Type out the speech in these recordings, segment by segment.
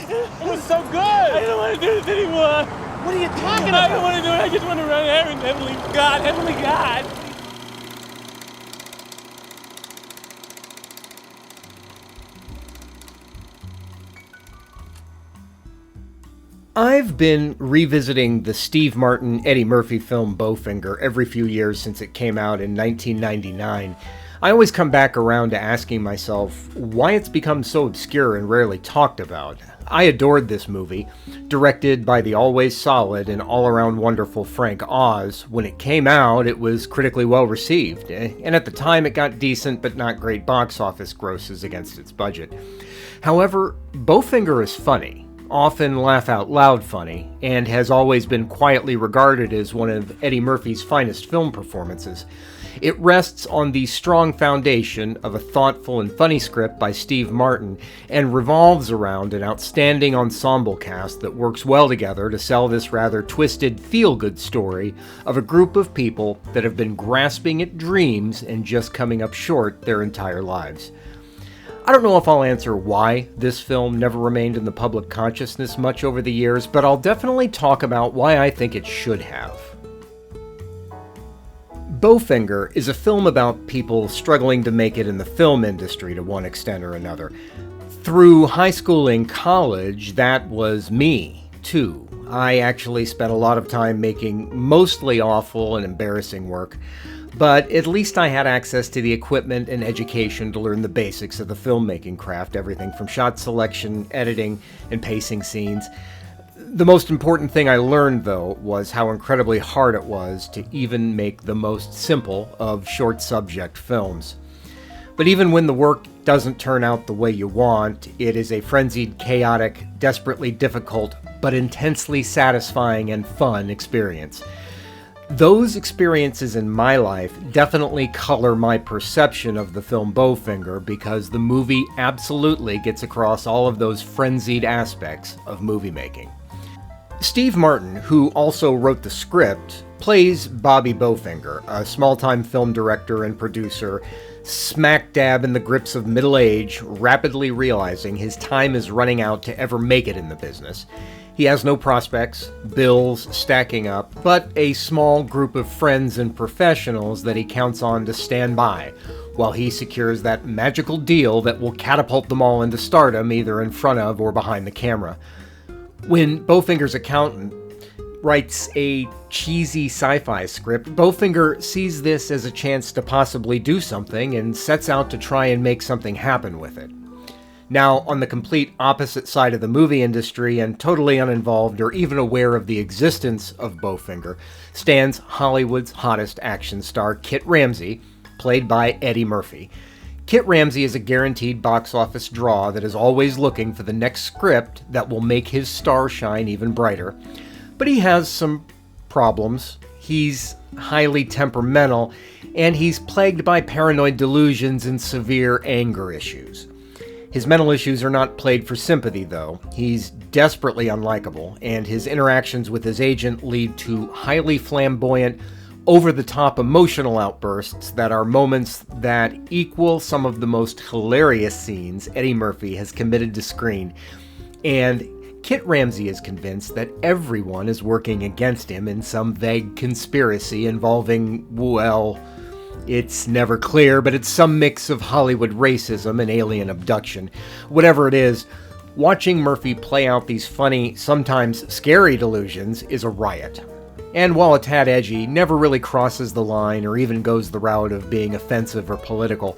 It was so good. I don't want to do this anymore. What are you talking about? I don't want to do it. I just want to run errands. Heavenly God, Heavenly God. I've been revisiting the Steve Martin, Eddie Murphy film Bowfinger every few years since it came out in 1999. I always come back around to asking myself why it's become so obscure and rarely talked about. I adored this movie, directed by the always solid and all-around wonderful Frank Oz. When it came out, it was critically well received, and at the time it got decent but not great box office grosses against its budget. However, Bowfinger is funny, often laugh-out-loud funny, and has always been quietly regarded as one of Eddie Murphy's finest film performances. It rests on the strong foundation of a thoughtful and funny script by Steve Martin and revolves around an outstanding ensemble cast that works well together to sell this rather twisted feel-good story of a group of people that have been grasping at dreams and just coming up short their entire lives. I don't know if I'll answer why this film never remained in the public consciousness much over the years, but I'll definitely talk about why I think it should have. Bowfinger is a film about people struggling to make it in the film industry to one extent or another. Through high school and college, that was me, too. I actually spent a lot of time making mostly awful and embarrassing work, but at least I had access to the equipment and education to learn the basics of the filmmaking craft, everything from shot selection, editing, and pacing scenes. The most important thing I learned, though, was how incredibly hard it was to even make the most simple of short subject films. But even when the work doesn't turn out the way you want, it is a frenzied, chaotic, desperately difficult, but intensely satisfying and fun experience. Those experiences in my life definitely color my perception of the film Bowfinger because the movie absolutely gets across all of those frenzied aspects of movie making. Steve Martin, who also wrote the script, plays Bobby Bowfinger, a small-time film director and producer, smack dab in the grips of middle age, rapidly realizing his time is running out to ever make it in the business. He has no prospects, bills stacking up, but a small group of friends and professionals that he counts on to stand by, while he secures that magical deal that will catapult them all into stardom either in front of or behind the camera. When Bowfinger's accountant writes a cheesy sci-fi script, Bowfinger sees this as a chance to possibly do something and sets out to try and make something happen with it. Now, on the complete opposite side of the movie industry and totally uninvolved or even aware of the existence of Bowfinger, stands Hollywood's hottest action star Kit Ramsey, played by Eddie Murphy. Kit Ramsey is a guaranteed box office draw that is always looking for the next script that will make his star shine even brighter. But he has some problems. He's highly temperamental, and he's plagued by paranoid delusions and severe anger issues. His mental issues are not played for sympathy, though. He's desperately unlikable, and his interactions with his agent lead to highly flamboyant, over-the-top emotional outbursts that are moments that equal some of the most hilarious scenes Eddie Murphy has committed to screen. And Kit Ramsey is convinced that everyone is working against him in some vague conspiracy involving, well, it's never clear, but it's some mix of Hollywood racism and alien abduction. Whatever it is, watching Murphy play out these funny, sometimes scary delusions is a riot. And while a tad edgy, never really crosses the line or even goes the route of being offensive or political.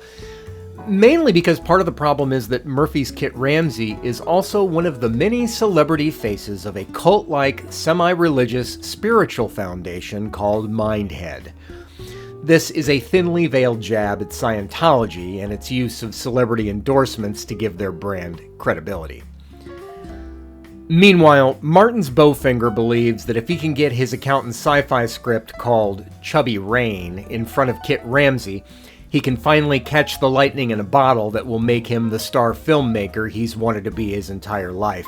Mainly because part of the problem is that Murphy's Kit Ramsey is also one of the many celebrity faces of a cult-like, semi-religious spiritual foundation called Mindhead. This is a thinly veiled jab at Scientology and its use of celebrity endorsements to give their brand credibility. Meanwhile, Martin's Bowfinger believes that if he can get his accountant's sci-fi script called Chubby Rain in front of Kit Ramsey, he can finally catch the lightning in a bottle that will make him the star filmmaker he's wanted to be his entire life.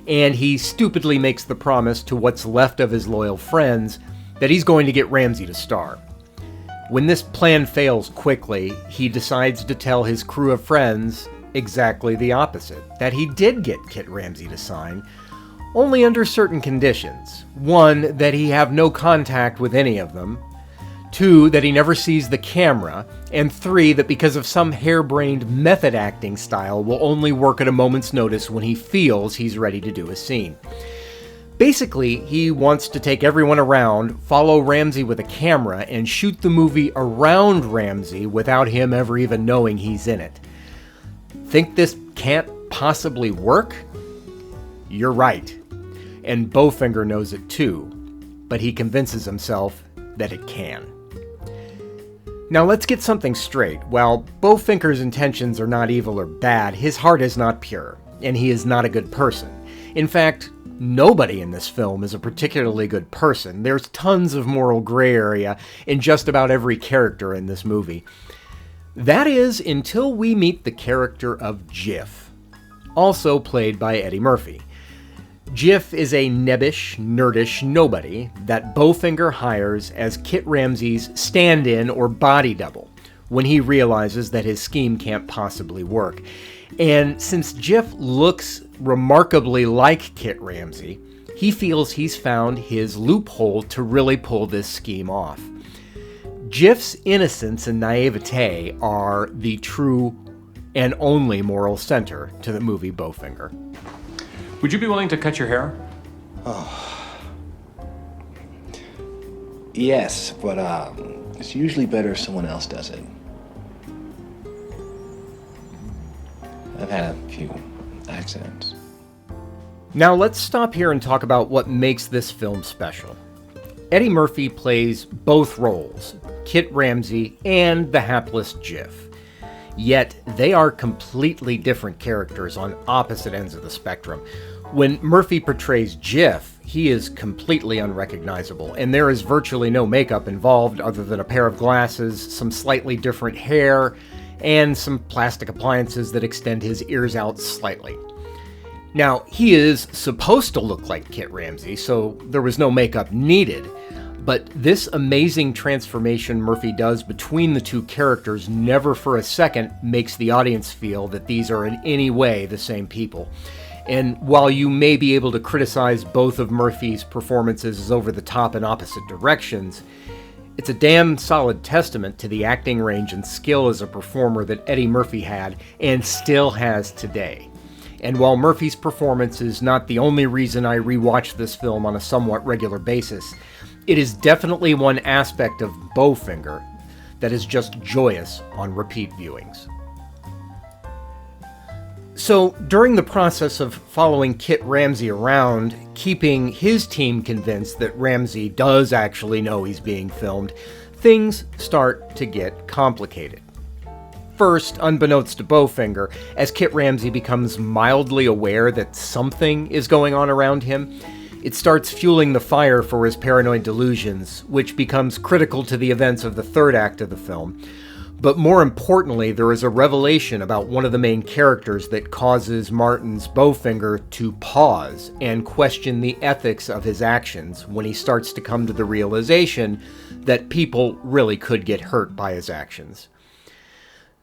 And he stupidly makes the promise to what's left of his loyal friends that he's going to get Ramsey to star. When this plan fails quickly, he decides to tell his crew of friends exactly the opposite, that he did get Kit Ramsey to sign, only under certain conditions. One, that he have no contact with any of them. Two, that he never sees the camera. And three, that because of some harebrained method acting style, will only work at a moment's notice when he feels he's ready to do a scene. Basically, he wants to take everyone around, follow Ramsey with a camera, and shoot the movie around Ramsey without him ever even knowing he's in it. Think this can't possibly work? You're right. And Bowfinger knows it too, but he convinces himself that it can. Now let's get something straight. While Bowfinger's intentions are not evil or bad, his heart is not pure, and he is not a good person. In fact, nobody in this film is a particularly good person. There's tons of moral gray area in just about every character in this movie. That is, until we meet the character of Jiff, also played by Eddie Murphy. Jiff is a nebbish, nerdish nobody that Bowfinger hires as Kit Ramsey's stand-in or body double when he realizes that his scheme can't possibly work. And since Jiff looks remarkably like Kit Ramsey, he feels he's found his loophole to really pull this scheme off. Jiff's innocence and naivete are the true and only moral center to the movie Bowfinger. Would you be willing to cut your hair? Yes, but it's usually better if someone else does it. I've had a few accidents. Now let's stop here and talk about what makes this film special. Eddie Murphy plays both roles, Kit Ramsey and the hapless Jiff. Yet they are completely different characters on opposite ends of the spectrum. When Murphy portrays Jiff, he is completely unrecognizable, and there is virtually no makeup involved other than a pair of glasses, some slightly different hair, and some plastic appliances that extend his ears out slightly. Now, he is supposed to look like Kit Ramsey, so there was no makeup needed, but this amazing transformation Murphy does between the two characters never for a second makes the audience feel that these are in any way the same people. And while you may be able to criticize both of Murphy's performances as over the top in opposite directions, it's a damn solid testament to the acting range and skill as a performer that Eddie Murphy had and still has today. And while Murphy's performance is not the only reason I rewatch this film on a somewhat regular basis, it is definitely one aspect of Bowfinger that is just joyous on repeat viewings. So, during the process of following Kit Ramsey around, keeping his team convinced that Ramsey does actually know he's being filmed, things start to get complicated. First, unbeknownst to Bowfinger, as Kit Ramsey becomes mildly aware that something is going on around him, it starts fueling the fire for his paranoid delusions, which becomes critical to the events of the third act of the film. But more importantly, there is a revelation about one of the main characters that causes Martin's Bowfinger to pause and question the ethics of his actions when he starts to come to the realization that people really could get hurt by his actions.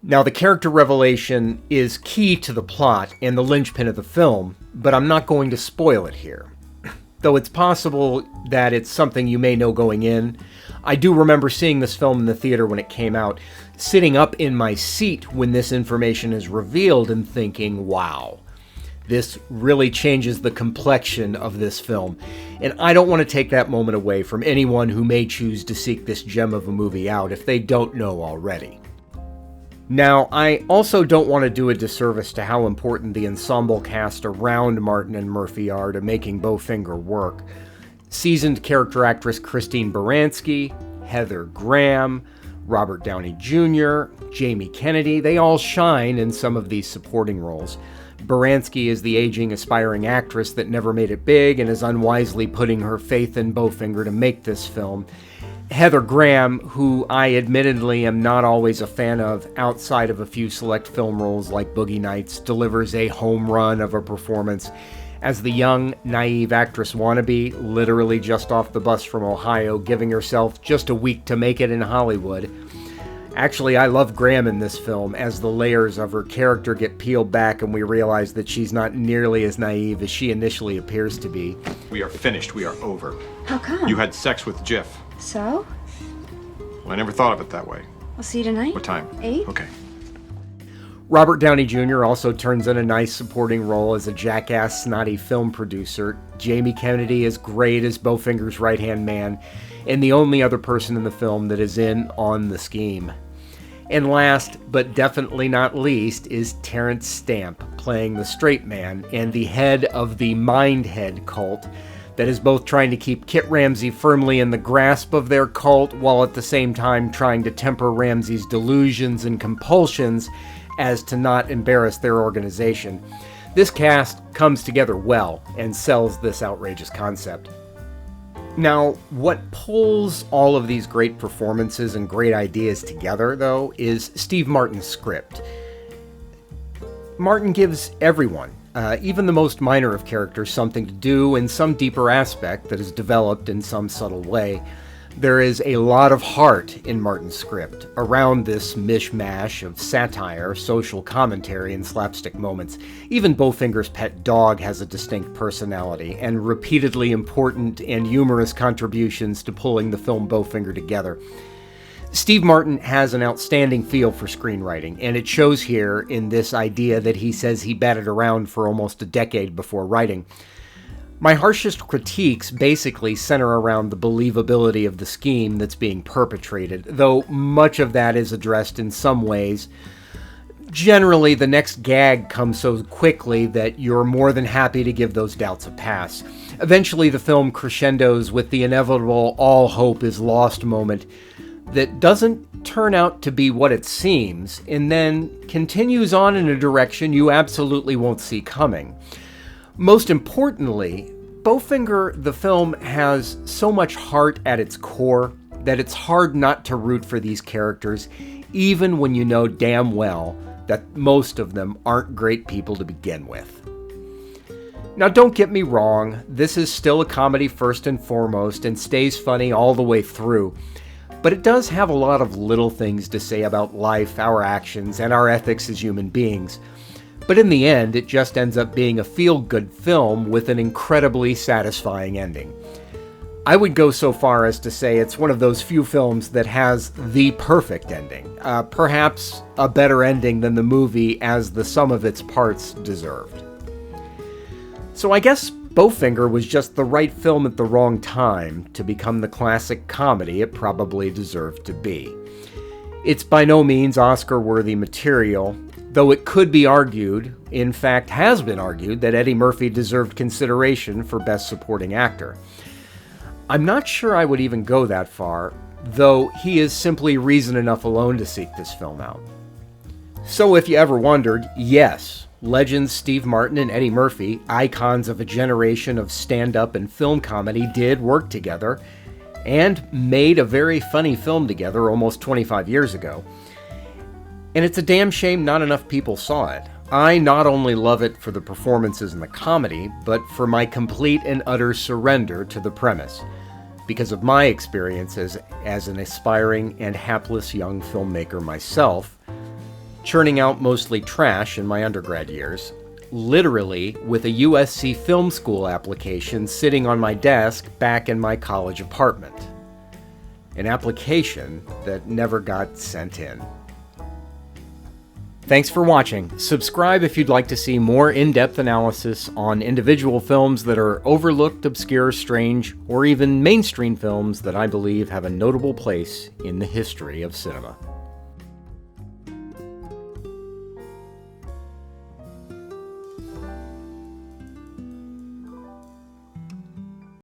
Now, the character revelation is key to the plot and the linchpin of the film, but I'm not going to spoil it here. Though it's possible that it's something you may know going in. I do remember seeing this film in the theater when it came out, sitting up in my seat when this information is revealed and thinking, wow, this really changes the complexion of this film. And I don't want to take that moment away from anyone who may choose to seek this gem of a movie out if they don't know already. Now, I also don't want to do a disservice to how important the ensemble cast around Martin and Murphy are to making Bowfinger work. Seasoned character actress Christine Baranski, Heather Graham, Robert Downey Jr., Jamie Kennedy, they all shine in some of these supporting roles. Baranski is the aging, aspiring actress that never made it big and is unwisely putting her faith in Bowfinger to make this film. Heather Graham, who I admittedly am not always a fan of outside of a few select film roles like Boogie Nights, delivers a home run of a performance as the young, naive actress wannabe, literally just off the bus from Ohio, giving herself just a week to make it in Hollywood. Actually, I love Graham in this film as the layers of her character get peeled back and we realize that she's not nearly as naive as she initially appears to be. We are finished. We are over. How come? You had sex with Jiff. So? Well, I never thought of it that way. I'll see you tonight. What time? 8? Okay. Robert Downey Jr. also turns in a nice supporting role as a jackass, snotty film producer. Jamie Kennedy is great as Bowfinger's right-hand man, and the only other person in the film that is in on the scheme. And last, but definitely not least, is Terrence Stamp, playing the straight man and the head of the Mindhead cult that is both trying to keep Kit Ramsey firmly in the grasp of their cult while at the same time trying to temper Ramsey's delusions and compulsions as to not embarrass their organization. This cast comes together well and sells this outrageous concept. Now, what pulls all of these great performances and great ideas together, though, is Steve Martin's script. Martin gives everyone, even the most minor of characters, something to do in some deeper aspect that is developed in some subtle way. There is a lot of heart in Martin's script around this mishmash of satire, social commentary, and slapstick moments. Even Bowfinger's pet dog has a distinct personality and repeatedly important and humorous contributions to pulling the film Bowfinger together. Steve Martin has an outstanding feel for screenwriting, and it shows here in this idea that he says he batted around for almost a decade before writing. My harshest critiques basically center around the believability of the scheme that's being perpetrated, though much of that is addressed in some ways. Generally, the next gag comes so quickly that you're more than happy to give those doubts a pass. Eventually, the film crescendos with the inevitable all hope is lost moment that doesn't turn out to be what it seems, and then continues on in a direction you absolutely won't see coming. Most importantly, Bowfinger, the film, has so much heart at its core that it's hard not to root for these characters, even when you know damn well that most of them aren't great people to begin with. Now, don't get me wrong, this is still a comedy first and foremost and stays funny all the way through, but it does have a lot of little things to say about life, our actions, and our ethics as human beings. But in the end, it just ends up being a feel-good film with an incredibly satisfying ending. I would go so far as to say it's one of those few films that has the perfect ending, perhaps a better ending than the movie as the sum of its parts deserved. So I guess Bowfinger was just the right film at the wrong time to become the classic comedy it probably deserved to be. It's by no means Oscar-worthy material, though it could be argued, in fact has been argued, that Eddie Murphy deserved consideration for Best Supporting Actor. I'm not sure I would even go that far, though he is simply reason enough alone to seek this film out. So if you ever wondered, yes, legends Steve Martin and Eddie Murphy, icons of a generation of stand-up and film comedy, did work together, and made a very funny film together almost 25 years ago. And it's a damn shame not enough people saw it. I not only love it for the performances and the comedy, but for my complete and utter surrender to the premise, because of my experiences as an aspiring and hapless young filmmaker myself, churning out mostly trash in my undergrad years, literally with a USC film school application sitting on my desk back in my college apartment. An application that never got sent in. Thanks for watching. Subscribe if you'd like to see more in-depth analysis on individual films that are overlooked, obscure, strange, or even mainstream films that I believe have a notable place in the history of cinema.